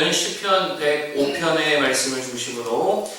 시편 105편의 말씀을 중심으로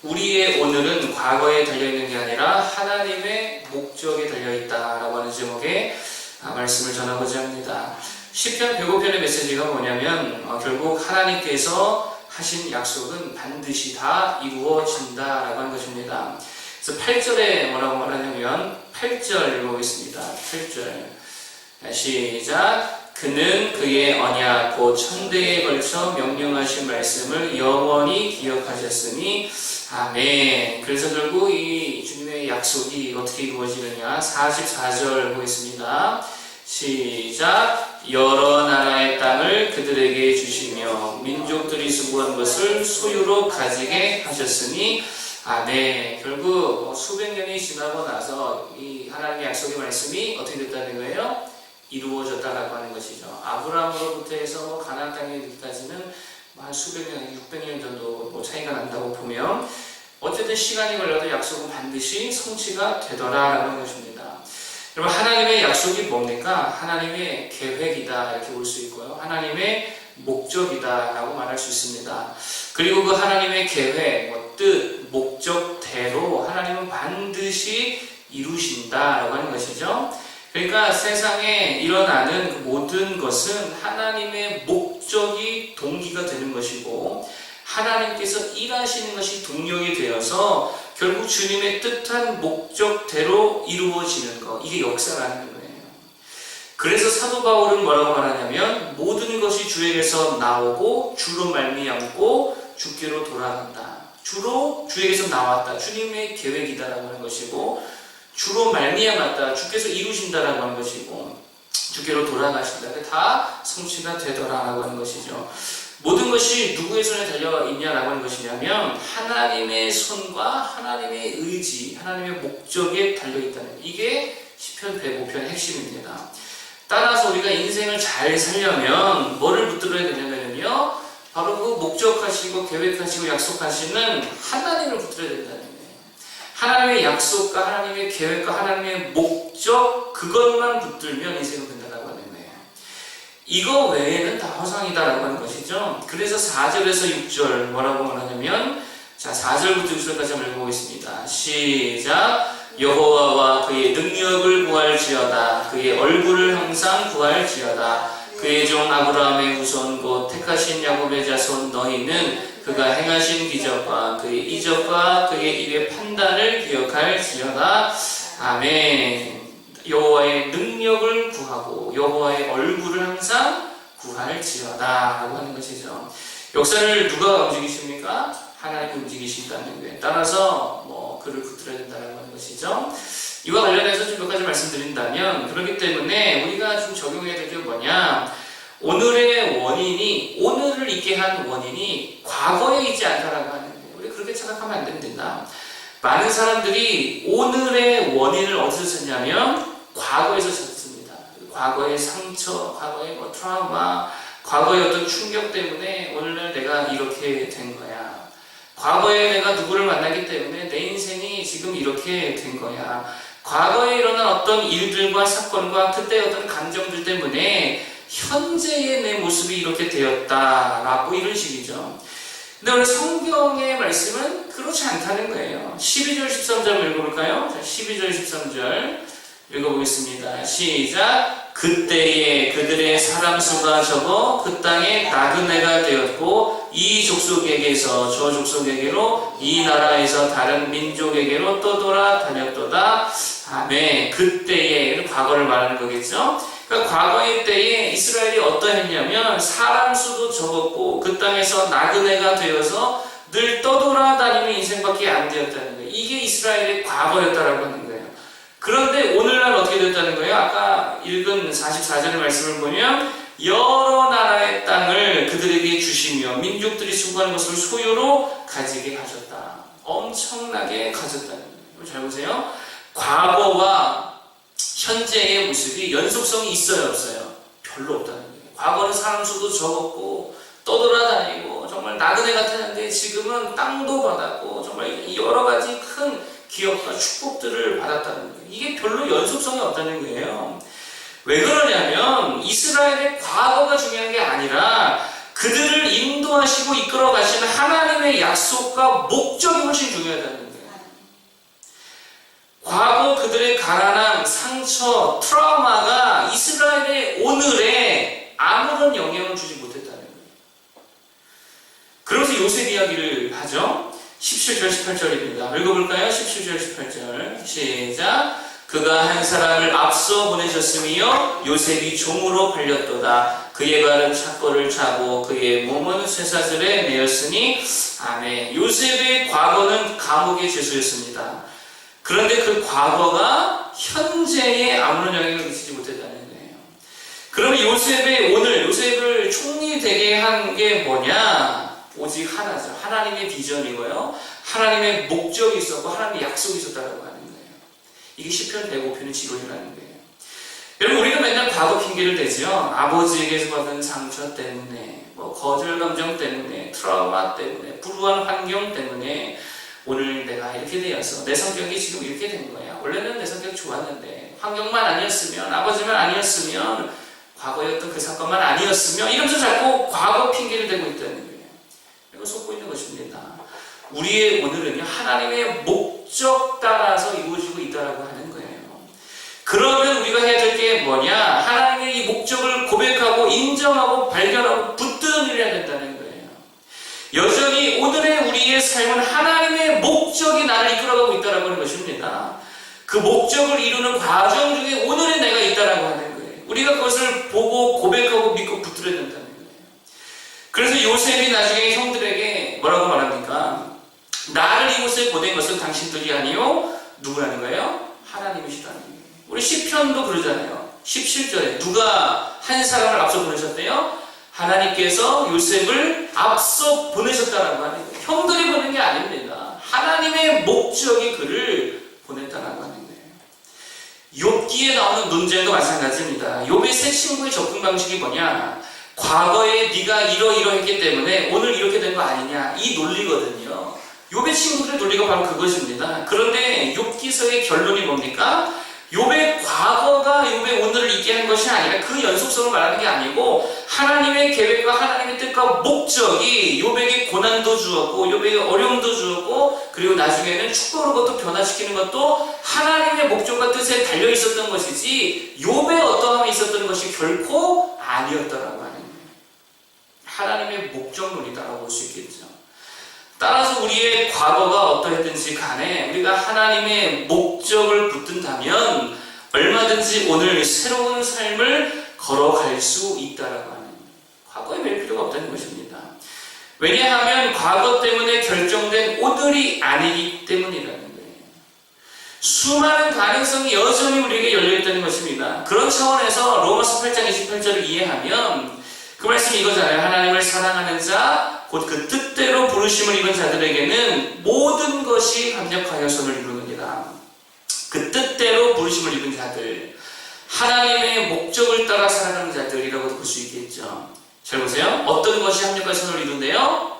우리의 오늘은 과거에 달려있는 게 아니라 하나님의 목적에 달려있다라고 하는 제목의 말씀을 전하고자 합니다. 시편 105편의 메시지가 뭐냐면 결국 하나님께서 하신 약속은 반드시 다 이루어진다라고 하는 것입니다. 그래서 8절에 뭐라고 말하냐면 8절 읽어보겠습니다. 8절 시작. 그는 그의 언약 곧 천대에 걸쳐 명령하신 말씀을 영원히 기억하셨으니 아멘. 그래서 결국 이 주님의 약속이 어떻게 이루어지느냐 44절 보겠습니다. 시작. 여러 나라의 땅을 그들에게 주시며 민족들이 수고한 것을 소유로 가지게 하셨으니 아멘. 결국 수백 년이 지나고 나서 이 하나님의 약속의 말씀이 어떻게 됐다는 거예요? 이루어졌다라고 하는 것이죠. 아브라함으로부터 해서 가나안 땅에 이르기까지는 한 수백 년, 600년 정도 차이가 난다고 보면 어쨌든 시간이 걸려도 약속은 반드시 성취가 되더라라고 하는 것입니다. 여러분, 하나님의 약속이 뭡니까? 하나님의 계획이다 이렇게 볼 수 있고요. 하나님의 목적이다라고 말할 수 있습니다. 그리고 그 하나님의 계획, 뜻, 목적대로 하나님은 반드시 이루신다라고 하는 것이죠. 그러니까 세상에 일어나는 그 모든 것은 하나님의 목적이 동기가 되는 것이고 하나님께서 일하시는 것이 동력이 되어서 결국 주님의 뜻한 목적대로 이루어지는 것, 이게 역사라는 거예요. 그래서 사도 바울은 뭐라고 말하냐면 모든 것이 주에게서 나오고 주로 말미암고 주께로 돌아간다. 주로 주에게서 나왔다. 주님의 계획이다라고 하는 것이고 주로 말미암았다. 주께서 이루신다라고 하는 것이고 주께로 돌아가신다. 다 성취가 되더라라고 하는 것이죠. 모든 것이 누구의 손에 달려있냐라고 하는 것이냐면 하나님의 손과 하나님의 의지, 하나님의 목적에 달려있다는 이게 시편 105편의 핵심입니다. 따라서 우리가 인생을 잘 살려면 뭐를 붙들어야 되냐면요, 바로 그 목적하시고 계획하시고 약속하시는 하나님을 붙들어야 된다는 거예요. 하나님의 약속과 하나님의 계획과 하나님의 목적, 그것만 붙들면 인생은 된다고 하는 거예요. 이거 외에는 다 허상이다라고 하는 것이죠. 그래서 4절에서 6절 뭐라고 말하냐면, 자, 4절부터 6절까지 한번 읽어보겠습니다. 시작. 여호와와 그의 능력을 구할지어다. 그의 얼굴을 항상 구할지어다. 그의 종 아브라함의 후손 곧 택하신 야곱의 자손 너희는 그가 행하신 기적과 그의 이적과 그의 입의 판단을 기억할지어다. 아멘. 여호와의 능력을 구하고 여호와의 얼굴을 항상 구할지어다 라고 하는 것이죠. 역사를 누가 움직이십니까? 하나님이 움직이신다는 거예요. 따라서 그를 붙들어야 된다는 것이죠. 이와 관련해서 좀 몇 가지 말씀드린다면, 그렇기 때문에 우리가 좀 적용해야 될 게 뭐냐, 오늘의 원인이, 오늘을 있게 한 원인이 과거에 있지 않다라고 하는 거예요. 우리 그렇게 생각하면 안 됩니다. 많은 사람들이 오늘의 원인을 어디서 찾냐면 과거에서 찾습니다. 과거의 상처, 과거의 트라우마, 과거의 어떤 충격 때문에 오늘날 내가 이렇게 된 거야. 과거에 내가 누구를 만나기 때문에 내 인생이 지금 이렇게 된 거야. 과거에 일어난 어떤 일들과 사건과 그때 어떤 감정들 때문에 현재의 내 모습이 이렇게 되었다라고 이런 식이죠. 근데 오늘 성경의 말씀은 그렇지 않다는 거예요. 12절 13절 읽어볼까요? 자, 12절 13절 읽어보겠습니다. 시작. 그때에 그들의 사람 수가 적어 그 땅에 나그네가 되었고 이 족속에게서 저 족속에게로 이 나라에서 다른 민족에게로 떠돌아다녔도다. 아멘. 그때에, 과거를 말하는 거겠죠. 그러니까 과거의 때에 이스라엘이 어떠했냐면 사람 수도 적었고 그 땅에서 나그네가 되어서 늘 떠돌아다니는 인생밖에 안 되었다는 거예요. 이게 이스라엘의 과거였다라고 하는 거예요. 그런데 오늘날 어떻게 됐다는 거예요? 아까 읽은 44절의 말씀을 보면 여러 나라의 땅을 그들에게 주시며 민족들이 수고하는 것을 소유로 가지게 하셨다. 엄청나게 가졌다는 거예요. 잘 보세요. 과거와 현재의 모습이 연속성이 있어요, 없어요? 별로 없다는 거예요. 과거는 사람 수도 적었고 떠돌아다니고 정말 나그네 같았는데 지금은 땅도 받았고 정말 여러 가지 큰 기업과 축복들을 받았다는 거예요. 이게 별로 연속성이 없다는 거예요. 왜 그러냐면 이스라엘의 과거가 중요한 게 아니라 그 그들을 인도하시고 이끌어 가시는 하나님의 약속과 목적이 훨씬 중요하다는 거예요. 과거 그들의 가난함, 상처, 트라우마가 이스라엘의 오늘에 아무런 영향을 주지 못했다는 거예요. 그러면서 요셉 이야기를 하죠. 17절 18절입니다. 읽어볼까요? 17절 18절 시작. 그가 한 사람을 앞서 보내셨으며 요셉이 종으로 팔렸도다. 그의 발은 착고를 차고 그의 몸은 쇠사슬에 매였으니 아멘. 요셉의 과거는 감옥의 죄수였습니다. 그런데 그 과거가 현재에 아무런 영향을 미치지 못했다는 거예요. 그러면 요셉의 오늘 요셉을 총리 되게 한 게 뭐냐? 오직 하나죠. 하나님의 비전이고요. 하나님의 목적이 있었고 하나님의 약속이 있었다고 하는 거예요. 이게 시편 105편의 지론이라는 거예요. 여러분 우리가 맨날 과거 핑계를 대죠. 아버지에게서 받은 상처 때문에, 거절 감정 때문에, 트라우마 때문에, 불우한 환경 때문에 오늘 내가 이렇게 되어서 내 성격이 지금 이렇게 된 거야. 원래는 내 성격이 좋았는데 환경만 아니었으면, 아버지만 아니었으면, 과거에 어떤 그 사건만 아니었으면 이러면서 자꾸 과거 핑계를 대고 있다는 거예요. 이거 속고 있는 것입니다. 우리의 오늘은요 하나님의 목적 따라서 이루어지고 있다라고 하는 거예요. 그러면 우리가 해야 될 게 뭐냐? 하나님의 이 목적을 고백하고 인정하고 발견하고 붙드는 일을 해야 된다는 거예요. 여전히 오늘의 우리의 삶은 하나님의 목적이 나를 이끌어가고 있다라고 하는 것입니다. 그 목적을 이루는 과정 중에 오늘의 내가 있다라고 하는 거예요. 우리가 그것을 보고 고백하고 믿고 붙들어야 된다는 거예요. 그래서 요셉이 나중에 형들에게 뭐라고 말합니까? 나를 이곳에 보낸 것은 당신들이 아니요 누구라는 거예요? 하나님이시라는 거예요. 우리 시편도 그러잖아요. 17절에 누가 한 사람을 앞서 보내셨대요? 하나님께서 요셉을 앞서 보내셨다라고 하는 거예요. 형들이 보낸 게 아닙니다. 하나님의 목적이 그를 보냈다라고 하는 거예요. 욥기에 나오는 논쟁도 마찬가지입니다. 욥의 세 친구의 접근 방식이 뭐냐? 과거에 네가 이러이러했기 때문에 오늘 이렇게 된 거 아니냐? 이 논리거든요. 욥의 친구들의 논리가 바로 그것입니다. 그런데 욥기서의 결론이 뭡니까? 욥의 과거가 욥의 오늘을 있게 한 것이 아니라 그 연속성을 말하는 게 아니고 하나님의 계획과 하나님의 뜻과 목적이 욥에게 고난도 주었고 욥에게 어려움도 주었고 그리고 나중에는 축복으로 것도 변화시키는 것도 하나님의 목적과 뜻에 달려 있었던 것이지 욥의 어떠함이 있었던 것이 결코 아니었다라고 하는 거예요. 하나님의 목적론이다라고 볼 수 있겠죠. 따라서 우리의 과거가 어떠했든지 간에 우리가 하나님의 목적을 붙든다면 얼마든지 오늘 새로운 삶을 걸어갈 수 있다라고 하는 과거에 매일 필요가 없다는 것입니다. 왜냐하면 과거 때문에 결정된 오늘이 아니기 때문이라는 거예요. 수많은 가능성이 여전히 우리에게 열려있다는 것입니다. 그런 차원에서 로마서 8장 28절을 이해하면 그 말씀이 이거잖아요. 하나님을 사랑하는 자 곧 그 뜻대로 부르심을 입은 자들에게는 모든 것이 합력하여 선을 이루느니라. 그 뜻대로 부르심을 입은 자들, 하나님의 목적을 따라 살아가는 자들이라고도 볼 수 있겠죠. 잘 보세요. 어떤 것이 합력하여 선을 이룬대요?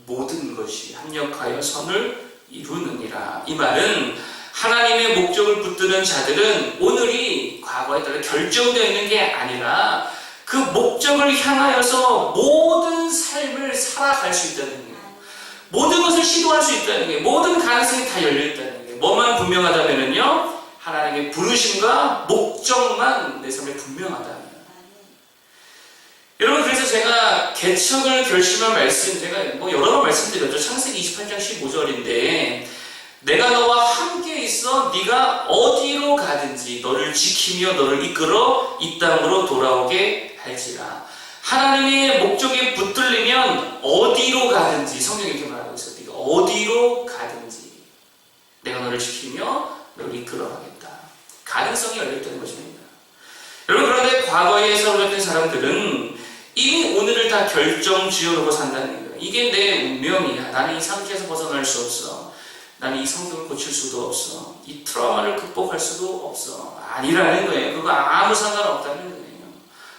모든 것이 합력하여 선을 이루느니라. 이 말은 하나님의 목적을 붙드는 자들은 오늘이 과거에 따라 결정되어 있는 게 아니라 그 목적을 향하여서 모든 삶을 살아갈 수 있다는 거예요. 모든 것을 시도할 수 있다는 거예요. 모든 가능성이 다 열려있다는 거예요. 뭐만 분명하다면요? 하나님의 부르심과 목적만 내 삶에 분명하다는 거예요. 여러분 그래서 제가 개척을 결심한 말씀 제가 여러 번 말씀드렸죠. 창세기 28장 15절인데 내가 너와 함께 있어 네가 어디로 가든지 너를 지키며 너를 이끌어 이 땅으로 돌아오게 할지라. 하나님의 목적에 붙들리면 어디로 가든지 성경이 이렇게 말하고 있어요. 네가 어디로 가든지 내가 너를 지키며 너를 이끌어 가겠다. 가능성이 열려있다는 것입니다. 여러분 그런데 과거에 세워졌던 사람들은 이미 오늘을 다 결정 지어놓고 산다는 거예요. 이게 내 운명이야. 나는 이 상태에서 벗어날 수 없어. 나는 이 성격을 고칠 수도 없어. 이 트라우마를 극복할 수도 없어. 아니라는 거예요. 그거 아무 상관없다는 거예요.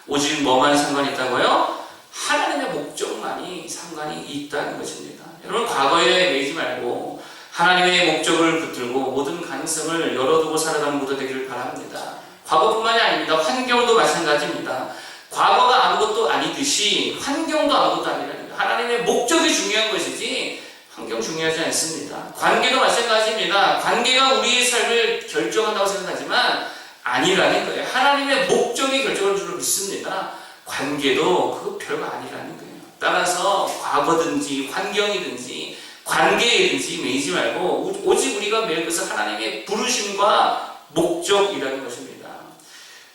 오직 뭐만 상관이 있다고요? 하나님의 목적만이 상관이 있다는 것입니다. 여러분 과거에 매이지 말고 하나님의 목적을 붙들고 모든 가능성을 열어두고 살아가는 모두 되기를 바랍니다. 과거뿐만이 아닙니다. 환경도 마찬가지입니다. 과거가 아무것도 아니듯이 환경도 아무것도 아니라는 거예요. 하나님의 목적이 중요한 것이지 환경 중요하지 않습니다. 관계도 마찬가지입니다. 관계가 우리의 삶을 결정한다고 생각하지만 아니라는 거예요. 하나님의 목적이 결정할 줄로 믿습니다. 관계도 그거 별거 아니라는 거예요. 따라서 과거든지 환경이든지 관계이든지 매이지 말고 오직 우리가 매일 것은 하나님의 부르심과 목적이라는 것입니다.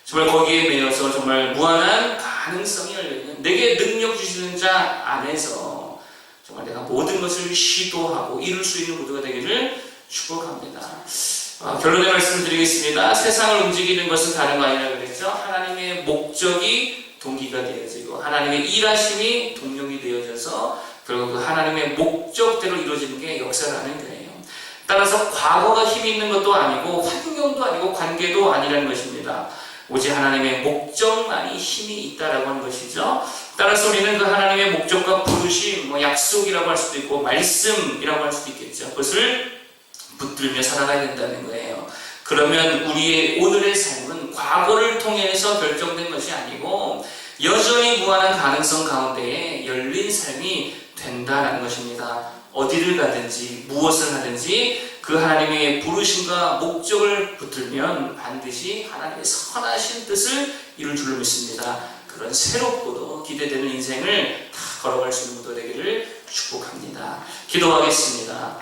정말 거기에 매여서 정말 무한한 가능성이 열려있는 내게 능력 주시는 자 안에서 정말 내가 모든 것을 시도하고 이룰 수 있는 모두가 되기를 축복합니다. 결론의 말씀을 드리겠습니다. 세상을 움직이는 것은 다른 거 아니라 그랬죠. 하나님의 목적이 동기가 되어지고 하나님의 일하심이 동력이 되어져서 결국 그 하나님의 목적대로 이루어지는 게 역사라는 거예요. 따라서 과거가 힘이 있는 것도 아니고 환경도 아니고 관계도 아니라는 것입니다. 오직 하나님의 목적만이 힘이 있다라고 하는 것이죠. 따라서 우리는 그 하나님의 목적과 부르심, 약속이라고 할 수도 있고 말씀이라고 할 수도 있겠죠. 그것을 붙들며 살아가야 된다는 거예요. 그러면 우리의 오늘의 삶은 과거를 통해서 결정된 것이 아니고 여전히 무한한 가능성 가운데에 열린 삶이 된다는 것입니다. 어디를 가든지 무엇을 하든지 그 하나님의 부르심과 목적을 붙들면 반드시 하나님의 선하신 뜻을 이룰 줄로 믿습니다. 그런 새롭고도 기대되는 인생을 다 걸어갈 수 있는 분들 되기를 축복합니다. 기도하겠습니다.